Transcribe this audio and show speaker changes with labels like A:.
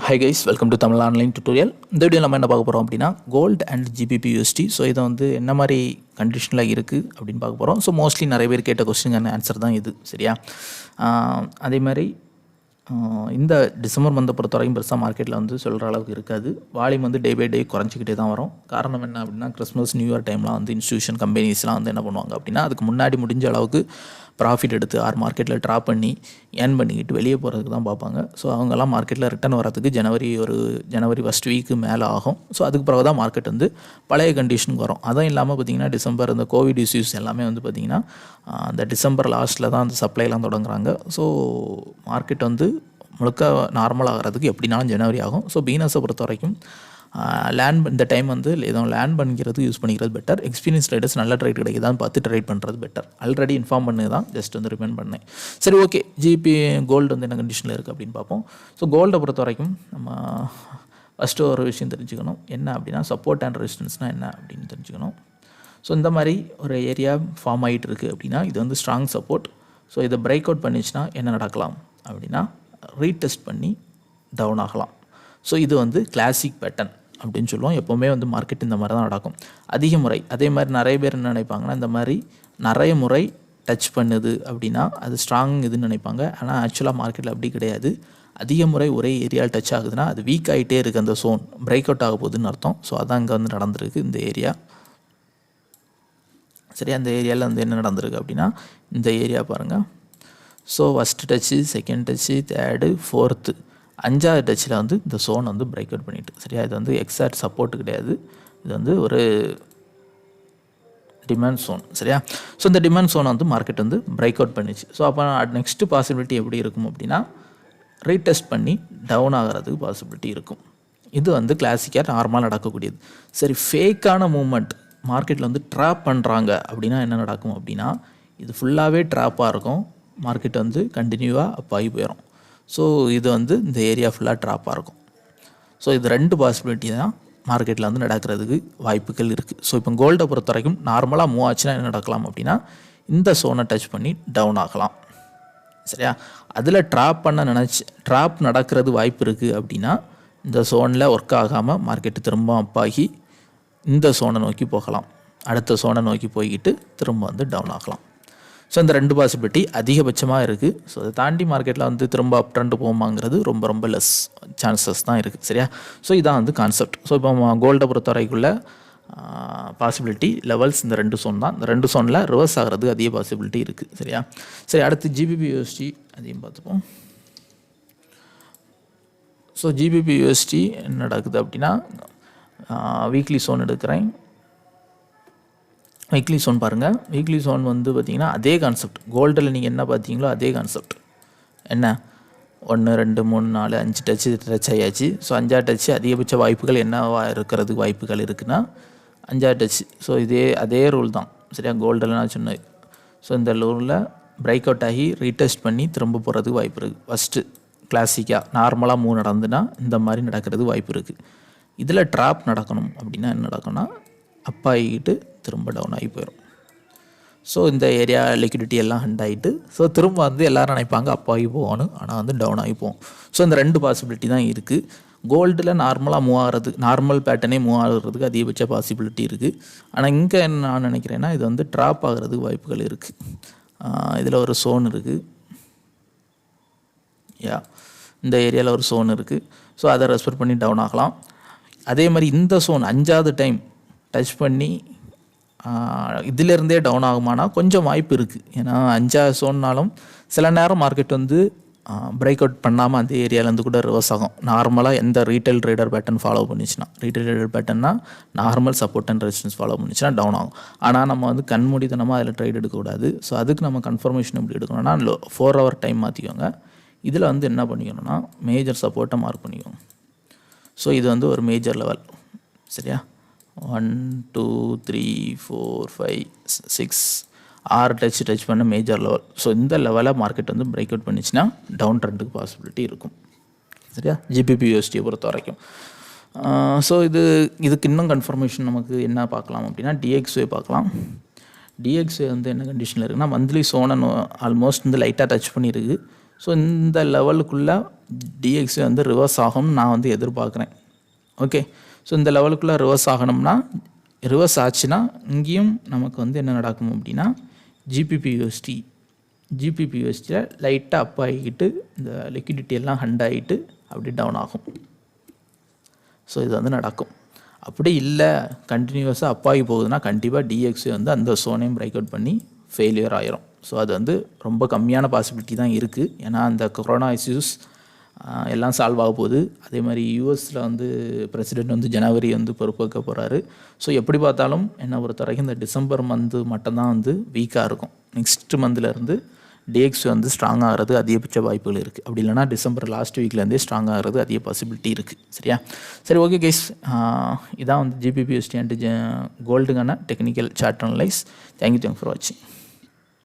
A: Hi guys, welcome to Tamil Online Tutorial. இந்த video நம்ம என்ன பார்க்க போகிறோம் அப்படின்னா கோல்டு அண்ட் GBPUSD. ஸோ இதை வந்து என்ன மாதிரி கண்டிஷனில் இருக்குது அப்படின்னு பார்க்க போகிறோம். ஸோ மோஸ்ட்லி நிறைய பேர் கேட்ட கொஸ்டினுக்கான ஆன்சர் தான் இது, சரியா? அதே மாதிரி இந்த டிசம்பர் மந்தை பொறுத்த வரைக்கும் பெருசாக மார்க்கெட்டில் வந்து சொல்கிற அளவுக்கு இருக்காது. வால்யூம் வந்து டே பை டே குறைஞ்சிக்கிட்டே தான் வரும். காரணம் என்ன அப்படின்னா கிறிஸ்மஸ் நியூ இயர் டைம்லாம் வந்து இன்ஸ்டியூஷன் கம்பெனிஸ்லாம் வந்து என்ன பண்ணுவாங்க அப்படின்னா அதுக்கு முன்னாடி முடிஞ்ச அளவுக்கு ப்ராஃபிட் எடுத்து மார்க்கெட்டில் ட்ராப் பண்ணி ஏர்ன் பண்ணிக்கிட்டு வெளியே போகிறதுக்கு தான் பார்ப்பாங்க. ஸோ அவங்கெல்லாம் மார்க்கெட்டில் ரிட்டர்ன் வரதுக்கு ஜனவரி ஃபஸ்ட் வீக்கு மேலே ஆகும். ஸோ அதுக்கு பிறகு தான் மார்க்கெட் வந்து பழைய கண்டிஷனுக்கு வரும். அதுவும் இல்லாமல் பார்த்திங்கன்னா டிசம்பர் இந்த கோவிட் இஷ்யூஸ் எல்லாமே வந்து பார்த்திங்கன்னா அந்த டிசம்பர் லாஸ்ட்டில் தான் அந்த சப்ளைலாம் தொடங்குறாங்க. ஸோ மார்க்கெட் வந்து முழுக்க நார்மல் ஆகிறதுக்கு எப்படினாலும் ஜனவரி ஆகும். ஸோ பிகினர்ஸை பொறுத்த வரைக்கும் இந்த டைம் வந்து எதுவும் லேண்ட் பண்ணிக்கிறது யூஸ் பண்ணிக்கிறது பெட்டர். எக்ஸ்பீரியன்ஸ் ட்ரேடர்ஸ் நல்ல ட்ரேட் கிடைக்குதான்னு பார்த்து ட்ரேட் பண்ணுறது பெட்டர். ஆல்ரெடி இன்ஃபார்ம் பண்ணி தான் ஜஸ்ட் வந்து ரிமைண்ட் பண்ணேன். சரி, ஓகே. கோல்டு வந்து என்ன கண்டிஷனில் இருக்குது அப்படின்னு பார்ப்போம். ஸோ கோல்டை பொறுத்த வரைக்கும் நம்ம ஃபஸ்ட்டு ஒரு விஷயம் தெரிஞ்சுக்கணும். என்ன அப்படின்னா சப்போர்ட் அண்ட் ரெசிஸ்டன்ஸ்னால் என்ன அப்படின்னு தெரிஞ்சுக்கணும். ஸோ இந்த மாதிரி ஒரு ஏரியா ஃபார்ம் ஆகிட்டு இருக்குது அப்படின்னா இது வந்து ஸ்ட்ராங் சப்போர்ட். ஸோ இதை பிரேக் அவுட் பண்ணிச்சுன்னா என்ன நடக்கலாம் அப்படின்னா ரீடெஸ்ட் பண்ணி டவுன் ஆகலாம். ஸோ இது வந்து கிளாசிக் பேட்டர்ன் அப்படின்னு சொல்லுவோம். எப்போவுமே வந்து மார்க்கெட் இந்த மாதிரி தான் நடக்கும் அதிக முறை. அதே மாதிரி நிறைய பேர் என்ன நினைப்பாங்கன்னா இந்த மாதிரி நிறைய முறை டச் பண்ணுது அப்படின்னா அது ஸ்ட்ராங் இதுன்னு நினைப்பாங்க. ஆனால் ஆக்சுவலாக மார்க்கெட்டில் அப்படி கிடையாது. அதிக முறை ஒரே ஏரியாவில் டச் ஆகுதுன்னா அது வீக் ஆகிட்டே இருக்குது, அந்த சோன் பிரேக் அவுட் ஆக போகுதுன்னு அர்த்தம். ஸோ அதான் இங்கே வந்து நடந்திருக்கு இந்த ஏரியா. சரி, அந்த ஏரியாவில் வந்து என்ன நடந்திருக்கு அப்படின்னா இந்த ஏரியா பாருங்கள். So first touch, second touch, third, fourth, அஞ்சாவது டச்சில் வந்து இந்த சோன் வந்து பிரேக் அவுட் பண்ணிட்டு, சரியா? இது வந்து எக்ஸாக்ட் சப்போர்ட்டு கிடையாது, இது வந்து ஒரு டிமாண்ட் சோன், சரியா? ஸோ இந்த டிமாண்ட் சோனை வந்து மார்க்கெட் வந்து பிரேக் அவுட் பண்ணிச்சு. ஸோ அப்போ நெக்ஸ்ட்டு பாசிபிலிட்டி எப்படி இருக்கும் அப்படின்னா ரீடெஸ்ட் பண்ணி டவுன் ஆகிறதுக்கு பாசிபிலிட்டி இருக்கும். இது வந்து கிளாசிக்காக நார்மலாக நடக்கக்கூடியது. சரி, ஃபேக்கான மூமெண்ட் மார்க்கெட்டில் வந்து ட்ராப் பண்ணுறாங்க அப்படின்னா என்ன நடக்கும் அப்படின்னா இது ஃபுல்லாகவே ட்ராப்பாக இருக்கும். மார்க்கெட் வந்து கண்டினியூவாக அப் ஆகி போயிடும். ஸோ இது வந்து இந்த ஏரியா ஃபுல்லாக ட்ராப்பாக இருக்கும். ஸோ இது ரெண்டு பாசிபிலிட்டி தான் மார்க்கெட்டில் வந்து நடக்கிறதுக்கு வாய்ப்புகள் இருக்குது. ஸோ இப்போ கோல்டை பொறுத்த வரைக்கும் நார்மலாக மூவ் ஆச்சுன்னா என்ன நடக்கலாம் அப்படின்னா இந்த சோனை டச் பண்ணி டவுன் ஆகலாம், சரியா? அதில் ட்ராப் நடக்கிறது வாய்ப்பு இருக்குது அப்படின்னா இந்த சோனில் ஒர்க் ஆகாமல் மார்க்கெட்டு திரும்ப அப்பாகி இந்த சோனை நோக்கி போகலாம். அடுத்த சோனை நோக்கி போய்கிட்டு திரும்ப வந்து டவுன் ஆகலாம். ஸோ இந்த ரெண்டு பாசிபிலிட்டி அதிகபட்சமாக இருக்குது. ஸோ அதை தாண்டி மார்க்கெட்டில் வந்து திரும்ப அப் ட்ரெண்ட் போகுமாங்கிறது ரொம்ப ரொம்ப லெஸ் சான்சஸ் தான் இருக்குது, சரியா? ஸோ இதான் வந்து கான்செப்ட். ஸோ இப்போ கோல்டை பொறுத்த வரைக்குள்ள பாசிபிலிட்டி லெவல்ஸ் இந்த ரெண்டு சோன் தான். இந்த ரெண்டு சோனில் ரிவர்ஸ் ஆகிறது அதிக பாசிபிலிட்டி இருக்குது, சரியா? சரி, அடுத்து GBPUSD அதையும் பார்த்துப்போம். ஸோ GBPUSD என்ன நடக்குது அப்படின்னா வீக்லி சோன் எடுக்கிறேன். வீக்லி சோன் பாருங்கள். வீக்லி சோன் வந்து பார்த்திங்கன்னா அதே கான்செப்ட், கோல்டில் நீங்கள் என்ன பார்த்தீங்களோ அதே கான்செப்ட். என்ன 1 2 3 4 5 டச் ஆயாச்சு. ஸோ 5ஆவது டச்சு அதிகபட்ச வாய்ப்புகள் என்னவா இருக்கிறதுக்கு வாய்ப்புகள் இருக்குன்னா 5ஆவது டச்சு. ஸோ அதே ரூல் தான், சரியா? கோல்டில் நான் சொன்னது. ஸோ இந்த ரூலில் பிரேக் அவுட் ஆகி ரீடெஸ்ட் பண்ணி திரும்ப போகிறதுக்கு வாய்ப்பு இருக்குது. ஃபஸ்ட்டு கிளாசிக்காக நார்மலாக மூவ் நடந்துன்னா இந்த மாதிரி நடக்கிறது வாய்ப்பு இருக்குது. இதில் ட்ராப் நடக்கணும் அப்படின்னா என்ன நடக்கும்னா அப்பாகிட்டு திரும்ப டவுன் ஆகி போயிடும். ஸோ இந்த ஏரியா லிக்விடிட்டி எல்லாம் ஹண்ட் ஆகிட்டு ஸோ திரும்ப வந்து எல்லோரும் நினைப்பாங்க அப்பாகி போகணும், ஆனால் வந்து டவுன் ஆகி போகும். ஸோ இந்த ரெண்டு பாசிபிலிட்டி தான் இருக்குது. கோல்டில் நார்மலாக மூவ் ஆகிறதுக்கு, நார்மல் பேட்டர்னே மூவ் ஆகிறதுக்கு அதிகபட்ச பாசிபிலிட்டி இருக்குது. ஆனால் இங்கே என்ன நான் நினைக்கிறேன்னா இது வந்து ட்ராப் ஆகிறதுக்கு வாய்ப்புகள் இருக்குது. இதில் ஒரு சோன் இருக்குது, இந்த ஏரியாவில் ஒரு சோன் இருக்குது. ஸோ அதை ரெஸ்பெக்ட் பண்ணி டவுன் ஆகலாம். அதே மாதிரி இந்த சோன் 5ஆவது டைம் டச் பண்ணி இதிலேருந்தே டவுன் ஆகுமானா கொஞ்சம் வாய்ப்பு இருக்குது. ஏன்னா 5ஆவது சோன்னாலும் சில நேரம் மார்க்கெட் வந்து பிரேக் அவுட் பண்ணாமல் அந்த ஏரியாவிலேருந்து கூட ரிவர்ஸ் ஆகும். நார்மலாக எந்த ரீட்டைல் ட்ரேடர் பேட்டர்ன் ஃபாலோ பண்ணிச்சுன்னா, ரீட்டைல் ட்ரேடர் பேட்டர்னா normal support and resistance follow பண்ணிச்சுன்னா டவுன் ஆகும். ஆனால் நம்ம வந்து கண்மூடித்தனமாக அதில் ட்ரேட் எடுக்கக்கூடாது. ஸோ அதுக்கு நம்ம கன்ஃபர்மேஷன் எப்படி எடுக்கணும்னா 4 hour டைம் மாற்றிக்கோங்க. இதில் வந்து என்ன பண்ணிக்கணும்னா மேஜர் சப்போர்ட்டை மார்க் பண்ணிக்கோங்க. ஸோ இது வந்து ஒரு மேஜர் லெவல், சரியா? 1 2 3 4 5 6 6 டச் பண்ண மேஜர் லெவல். ஸோ இந்த லெவலை மார்க்கெட் வந்து பிரேக் அவுட் பண்ணிச்சுன்னா டவுன் ட்ரெண்டுக்கு பாசிபிலிட்டி இருக்கும், சரியா? GBPUSD பொறுத்த வரைக்கும். ஸோ இதுக்கு இன்னும் கன்ஃபர்மேஷன் நமக்கு என்ன பார்க்கலாம் அப்படின்னா DXY பார்க்கலாம். DXY வந்து என்ன கண்டிஷனில் இருக்குன்னா மந்த்லி சோனை ஆல்மோஸ்ட் வந்து லைட்டாக டச் பண்ணியிருக்கு. ஸோ இந்த லெவலுக்குள்ளே டிஎக்ஸ்ஏ வந்து ரிவர்ஸ் ஆகும்னு நான் வந்து எதிர்பார்க்குறேன். ஓகே, ஸோ இந்த லெவலுக்குள்ளே ரிவர்ஸ் ஆகணும்னா, ரிவர்ஸ் ஆச்சுன்னா இங்கேயும் நமக்கு வந்து என்ன நடக்கும் அப்படின்னா ஜிபிபியூஎஸ்டியில் லைட்டாக அப் ஆகிக்கிட்டு இந்த லிக்விடிட்டி எல்லாம் ஹண்ட் ஆகிட்டு அப்படி டவுன் ஆகும். ஸோ இது வந்து நடக்கும். அப்படி இல்லை கண்டினியூஸாக அப் ஆகி போகுதுன்னா கண்டிப்பாக டிஎக்ஸ்ஏ வந்து அந்த சோனையும் பிரேக் அவுட் பண்ணி ஃபெயிலியர் ஆயிரும். ஸோ அது வந்து ரொம்ப கம்மியான பாசிபிலிட்டி தான் இருக்குது. ஏன்னா அந்த கொரோனா இஷ்யூஸ் எல்லாம் சால்வ் ஆக போகுது. அதே மாதிரி யூஎஸில் வந்து பிரசிடெண்ட் வந்து ஜனவரி வந்து பொறுப்பேற்க போகிறாரு. ஸோ எப்படி பார்த்தாலும் என்னை பொறுத்த வரைக்கும் இந்த டிசம்பர் மந்த்து மட்டும்தான் வந்து வீக்காக இருக்கும். நெக்ஸ்ட் மந்த்லேருந்து டிஎக்ஸ்ஏ வந்து ஸ்ட்ராங் ஆகிறது அதிகபட்ச வாய்ப்புகள் இருக்குது. அப்படி இல்லைனா டிசம்பர் லாஸ்ட் வீக்லேருந்தே ஸ்ட்ராங் ஆகிறது அதிக பாசிபிலிட்டி இருக்குது. சரியா? சரி, ஓகே கைஸ், இதான் வந்து ஜிபிபியூஎஸ்டி அண்ட் கோல்டுக்கான technical chart analyse. Thank you for வாட்சிங்.